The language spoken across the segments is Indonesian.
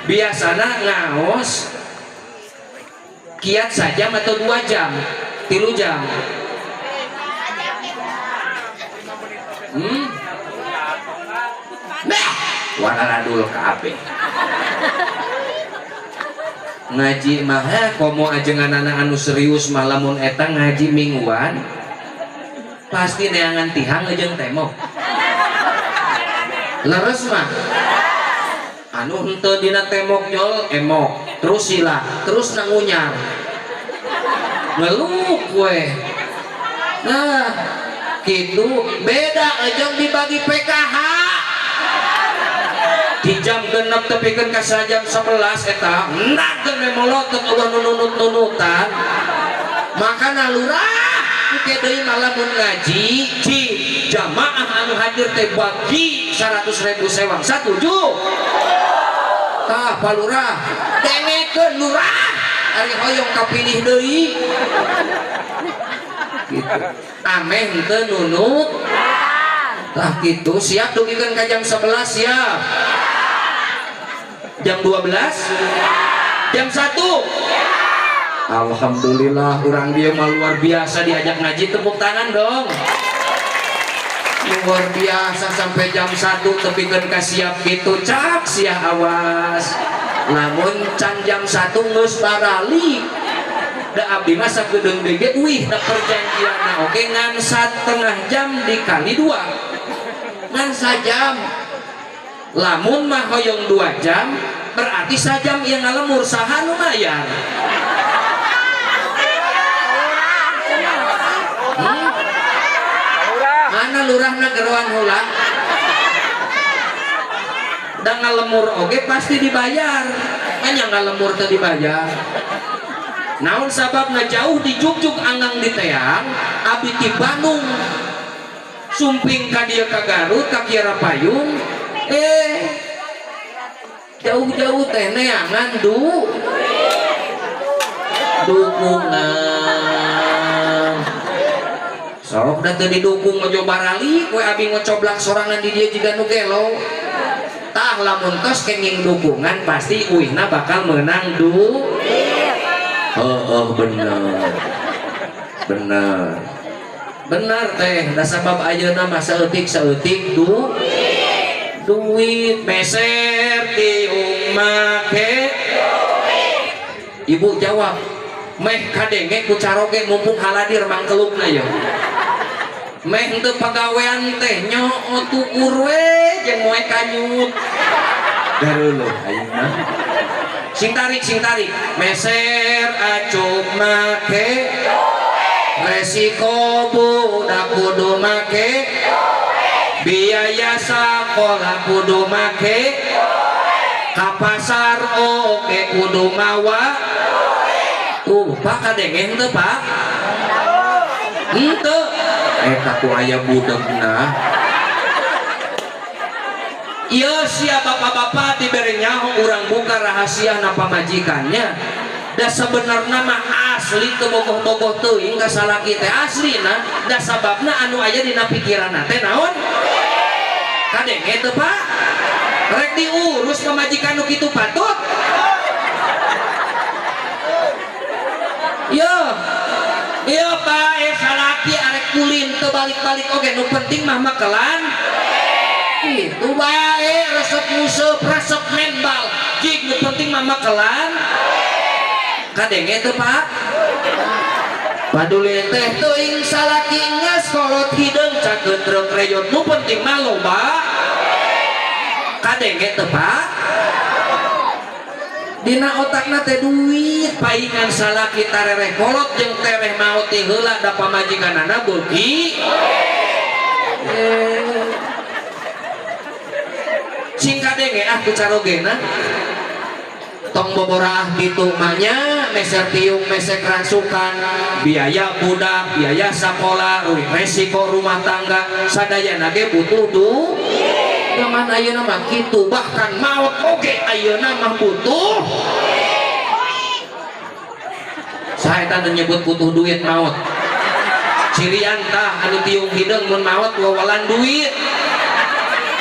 biasana ngaos kiat sajam atau 2 jam 3 jam nah wanaradul kabe ngaji mah komo ajengan anak anu serius mah lamun eta ngaji mingguan pasti neangan tihang jeung temok leres mah anu henteu dina temok nyol emok terus sila terus nangunyar ngeluh we nah gitu beda jeung dibagi PKH di jam genep tepikeun ka jam 11 eta nakeun we molotot ulah nunut-nunutan makana lurah oke deui malamun ngaji ci jamaah anu hadir teh bagi 100.000 sewang satuju tah palurah dengekeun lurah ari hoyong kapilih deui gitu ameh teu nunut tah kitu siap dugikeun ka jam 11 siap jam 12 jam 1 alhamdulillah orang dia mah luar biasa diajak ngaji tepuk tangan dong luar biasa sampai jam 1 tepikeun ka siap gitu cak sia awas namun can jam 1 geus barali da abdi mah sakedeung dege wih da perjanjianna oke ngan 1,5 jam dikali 2 ngan sajam lamun mah hoyong 2 jam berarti sajam yang ngalemur saha nu mayar mana lurahna geroan heula da ngalemur oge pasti dibayar nya ngalemur teu dibayar naon sababna jauh di Jugjug anggang di teang abdi ti Bandung sumping ka dieu ka Garut ka Kiara Payung jauh-jauh teh neangan dukungan sok da teu didukung ngojo barali kue abi ngocoblak sorangan di dia jiga nu gelo tah lamun tos kenging dukungan pasti uihna bakal menang bener teh da sabab ayeuna mah saeutik duit meser tiung make ibu jawab meh kadenge ku caroge mumpung haladir mangkelukna ya meh teu pagawean teh nyoot tukur we jeung moe kanyut gareuleuh ayeuna sing tarik meser acup make resiko budak kudu make biaya sakola kudu make ka pasar oke kudu mawa pak kadenge henteu pak henteu eta ku aya budegna ieu sia bapak-bapak dibere nyaho urang buka rahasia na pamajikannya da sebenarna mah asli teu bogoh-bogoh teuing ka salaki teh aslina da sababna anu aya dina pikiranna teh naon kadenge teu pak rek diurus pamajikan nu kitu patut yo pak salaki arek kulin teu balik-balik oge nu penting mah makelan itu bae resep museup resep menbal jig nu penting mah makelan kadenge teu pak paduli teh teuing salaki geus kolot hideung cakeun truk reyot nu penting mah loba kadenge teu pak dina otakna teh duit paingan salaki tarereh kolot jeung tereh maot ti heula da pamajikanana beuki sing kadenge ku carogena tong boborah gitu mahnya meser tiung mesek rangsukan biaya budak biaya sekolah resiko rumah tangga sadayana ge butuh zaman ayeuna mah kitu bahkan maot oge ayeuna mah butuh saeta nyebut butuh duit maot cirian tah anu tiung hideung mun maot wawalan duit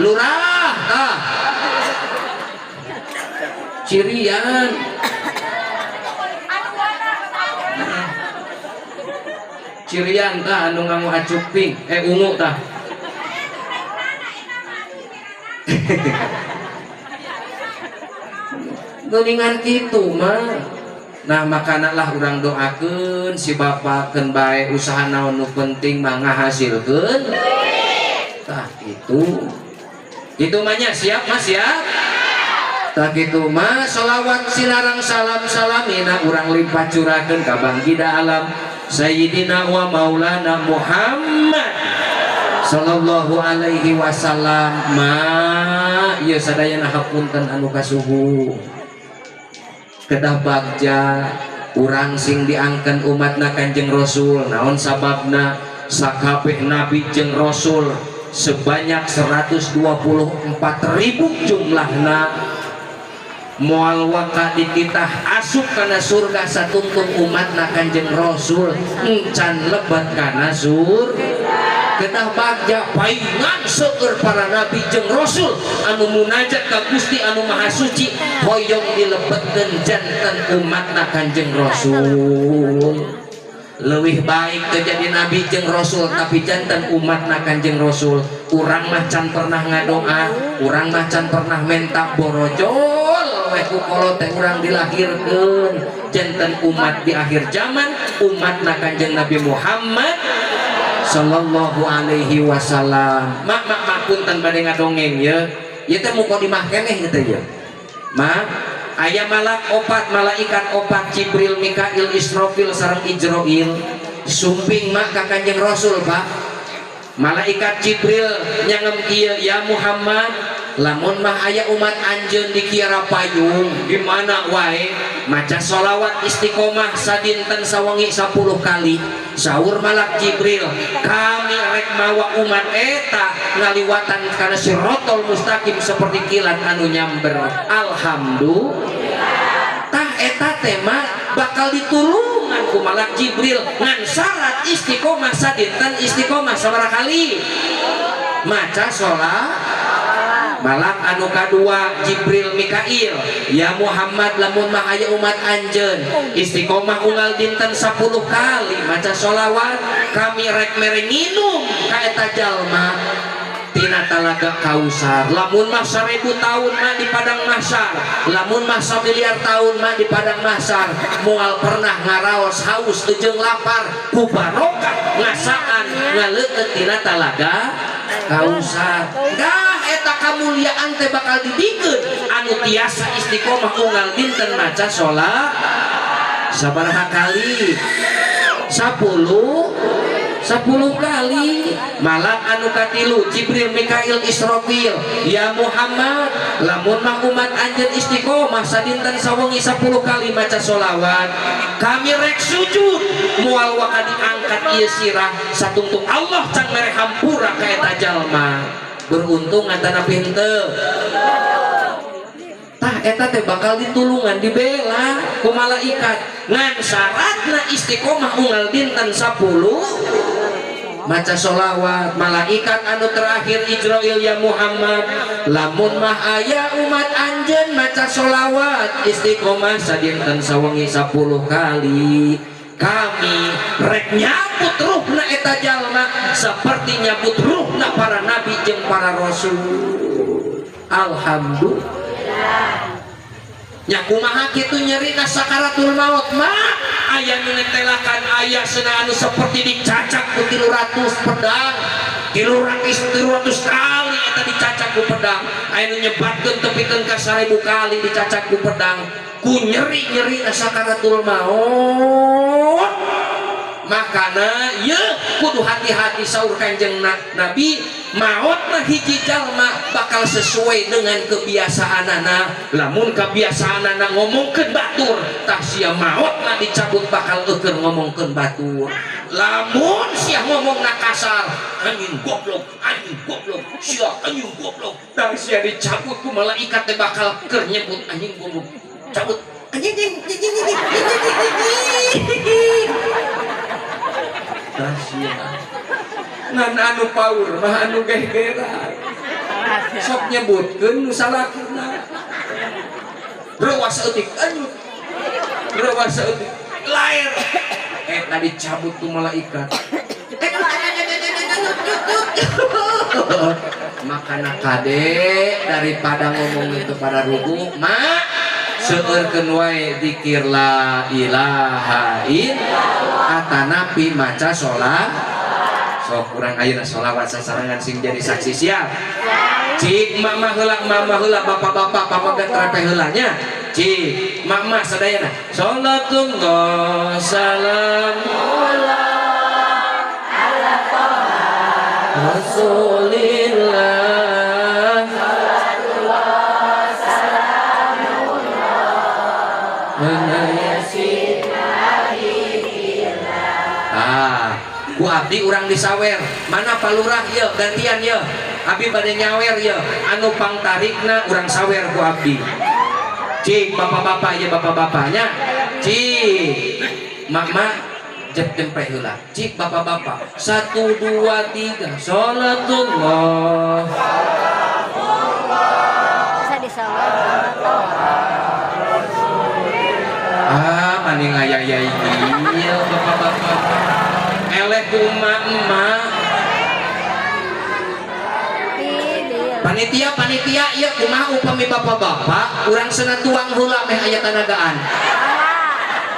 lurah tah cirian cirian tah anu ngamu acuping ungu tah geningan kitu mah. Nah makanalah urang doakeun si bapak keun bae usaha naon nu penting mah ngahasilkeun tah itu mah nya siap mas siap tah kitu mah sholawat sinarang salam salamina urang limpah curahkeun ka baginda alam Sayyidina wa Maulana Muhammad sallallahu alaihi wasallam. Ma ieu sadayana hapunten anu kasuhu kedah bagja urang sing diangken umatna Kanjeng Rasul naon sababna sakabeh nabi jeung rasul sebanyak 124.000 jumlahna moal waka dititah asup kana surga satungtung umatna Kanjeng Rasul encan lebat kana surga kedah bagja paingan seueur para nabi jeung rasul anu munajat ka Gusti anu Maha Suci hoyong dilebetkeun janten umatna Kanjeng Rasul. Leuwih baik teu jadi nabi jeung rasul tapi janten umatna Kanjeng Rasul. Urang mah can pernah ngadoa, urang mah can pernah mentak borojol we ku kolot teh urang dilahirkeun janten umat di akhir zaman umatna Kanjeng Nabi Muhammad sallallahu alaihi wasallam. Mak punten bade ngadongeng ya. Ieu teh muko dimah keneh gitu ya. Mak aya malaikat opat Jibril, Mikail, Israfil sareng Ijroil sumping mak ka Kanjeng Rasul Pak. Malaikat Jibril nyangem ieu ya Muhammad lamun mah aya umat anjeun di kiara payung di mana wae maca sholawat istiqomah sadinten sawengi 10 kali. Saur malak Jibril kami rek mawa umat eta ngaliwatan kana sirotol mustaqim seperti kilat anu nyamber. Alhamdulillah tah eta tema bakal ditulungan ku malak Jibril ngan syarat istiqomah sadinten istiqomah sabaraha kali maca sholawat. Malak anu kadua Jibril Mikail ya Muhammad lamun mah aya umat anjeun istiqomah unggal dinten 10 kali maca sholawat kami rek mere nginum ka eta jalma tina talaga Kausar. Lamun mah 1000 tahun mah di padang mahsyar, lamun mah 1 miliar tahun mah di padang mahsyar moal pernah ngaraos haus jeung lapar ku barokah ngasaan ngaleukeut tina talaga Kausar. Eta kamuliaan teh bakal dibikeun anu tiasa istiqomah unggal dinten maca sholat sabaraha kali 10 kali. Malak anu katilu Jibril Mikail Israfil ya Muhammad lamun mah umat anjeun istiqomah sadinten sawengi 10 kali maca sholawat kami rek sujud moal waka diangkat ieu sirah satungtung Allah can mere hampura ka eta jalma. Beruntung antara pinter tah eta teh bakal ditulungan dibela ku malaikat ngan syaratna istiqomah unggal dinten 10 maca sholawat. Malaikat anu terakhir Ijroil ya Muhammad lamun mah aya umat anjeun maca sholawat istiqomah sadinten sawengi 10 kali kami rek nyabut ruhna eta jalma seperti nyabut ruhna para nabi jeung para rasul. Alhamdulillah nya kumaha kitu nyerina sakaratul maut mah aya nu netelakan aya seuneu anu seperti dicacak ku 300 pedang 300 kali eta dicacak ku pedang aya nu nyebatkeun tepikeun ka 1000 kali dicacak ku pedang ku nyeri sakaratul maut. Makana ye kudu hati-hati saur Kanjeng Nabi maut mah hiji jalma bakal sesuai dengan kebiasaanana. Lamun kebiasaanana ngomongkeun batur tah sia maut mah dicabut bakal eukeun ngomongkeun batur. Lamun sia ngomongna kasar anjing goblok sia anjing goblok tah sia dicabut ku malaikat teh bakal keur nyebut anjing goblok cabut anjing ngan anu paur mah anu gegeran sok nyebutkeun nu salakina rewas eutik anjing rewas eutik lair tadi cabut tuh malaikat makana kade daripada ngomong itu pada ruku mak seueurkeun wae zikir la ilaha illallah atanapi maca sholat sok kurang ayeuna sholawat sasarangan sing jadi saksi siap cik mama heula bapak-bapak papagat trepeh heulanya cik mama sadayana sholatullah salamullah ala toha rasulillah sholatullah salamullah ala yasin ku abdi urang disawer mana palurah ye gantian ye abdi bade nyawer ye anu pangtarikna urang sawer ku abdi cik bapak-bapak ya bapak-bapaknya cik mak jep jempe heula cik bapak-bapak 1 2 3 sholatullah bisa disawer maning aya ieu bapak-bapak eleh emak panitia ieu kumaha upami bapak-bapak urang seuneu tuang heula meh aya tanagaan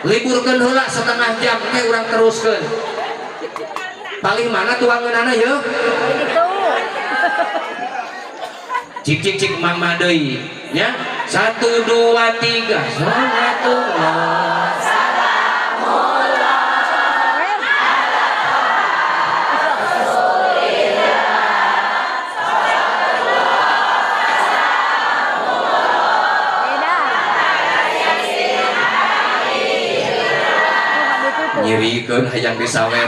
liburkeun heula setengah jam teh urang teruskeun paling mana tuangeunana ye cik mama deui nya 1 2 3 sholatullah nyirikeun hayang disawer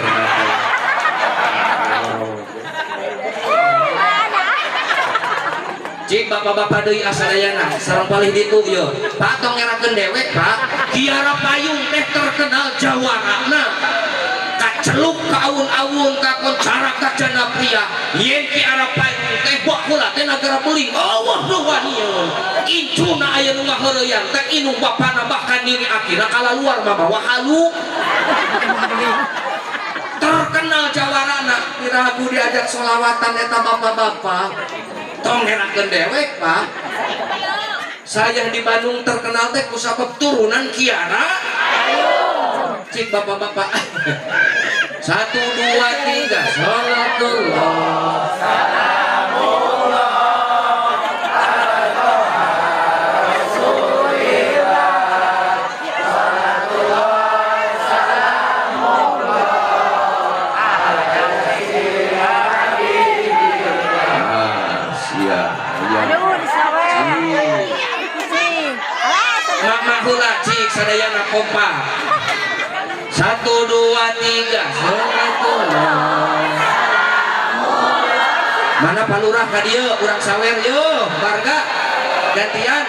cik bapak-bapak deui asadayana sareng palih ditu ye pak tong ngerakeun dewek pak Kiara Payung teh terkenal jawarana kaceluk ka aun-aun ka koncara ka jana pria yen Kiara Payung teh baheula teh nagara beling Allah nuwanieu incuna aya nu ngaheureuyan teh inung bapana bahkan diri akina kala luar mah bawa halu terkenal jawarana piragu diajak sholawatan eta bapak-bapak tong ngerakeun dewek pak saya di Bandung terkenal teh ku sabab turunan Kiara cik bapak-bapak 1 2 3 sholatullah salamullah sadayana kompak 1 2 3 sholatullah mana palurah ka dieu urang sawer yo warga gantian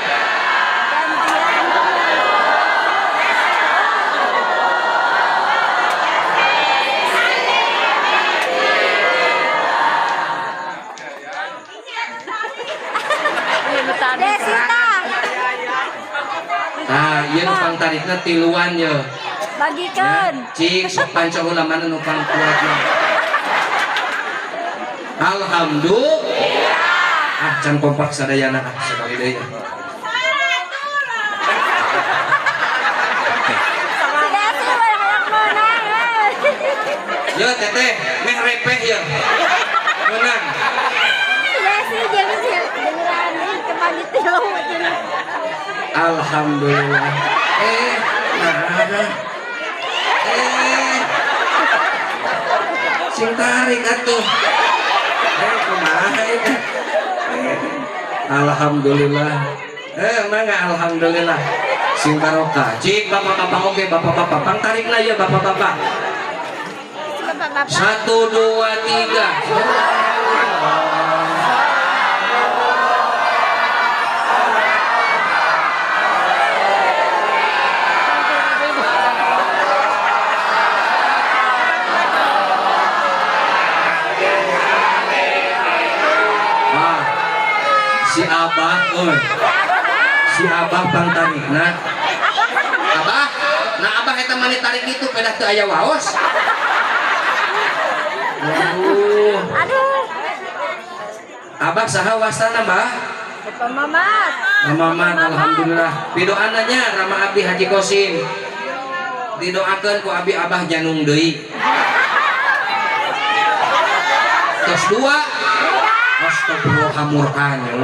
ieu nu pangtarikna tiluan ye bagikeun cik sok panca heula mana nu pangkuatna alhamdulillah can kompak sadayana sekali deui yo teteh meh repeh ye menang alhamdulillah sing tarik atuh kumaha itu alhamdulillah mangga alhamdulillah sing barokah cik bapak-bapak oge bapak-bapak pangtarikna ya bapak-bapak 1 2 3 si abah si abah bang tarikna abah nah abah eta mani tarik itu pedah teu aya waos. Waduh Aduh. abah saha wasana mbah? Pemamat. Mamat alhamdulillah pidoananya Rama Abdi Haji Kosim didoakeun ku abi abah janung deui tos dua astagfirullah hamurkan ya